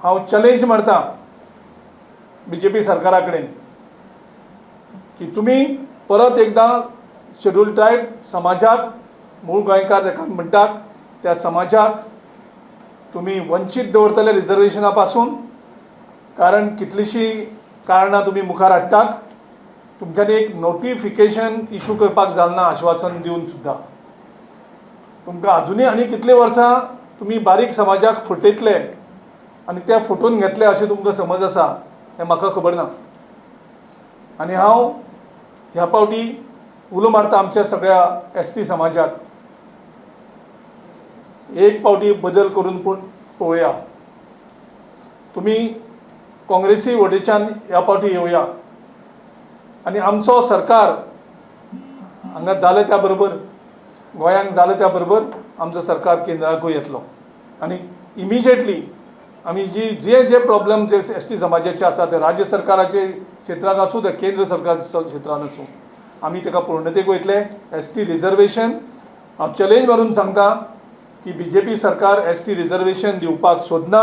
हांव चॅलेंज मारता BJP सरकारा कडेन की तुमी परत एकदा शेड्यूल ट्रायब समाजाक मूळ गोंयकार जाका म्हणटात त्या समाजाक तुमी वंचित दवरतले रिजर्वेशना पासून, कारण कितलीशी कारणां तुमी मुखार हाडटात. तुमच्यांनी एक नोटिफिकेशन इश्यू करपाक जालना आश्वासन दिवन सुद्दां. तुमकां अजुनूय आनी कितले वर्सां तुमी बारीक समाजाक फटयतले आनी त्या फटोवन घेतले अशें तुमकां समज आसा हें म्हाका खबर ना. आनी हांव ह्या पावटी उलो मारता आमच्या सगळ्या ST समाजाक, एक पावटी बदल करून पळोवया. तुमी काँग्रेसी वटेच्यान ह्या पावटी येवया आनी आमचो सरकार हांगा जाले त्या बरोबर गोंयांक जाले त्या बरोबर आमचो सरकार केंद्राकूय येतलो आनी इमिजिएटली आमी जे प्रॉब्लेम जे ST समाजाचे आसा ते राज्य सरकाराचे क्षेत्रांत आसूं ते केंद्र सरकाराच्या क्षेत्रांत आसूं आमी ताका पूर्णतेक वयतले. ST रिजर्वेशन हांव चॅलेंज मारून सांगता की BJP सरकार ST रिजर्वेशन दिवपाक सोदना.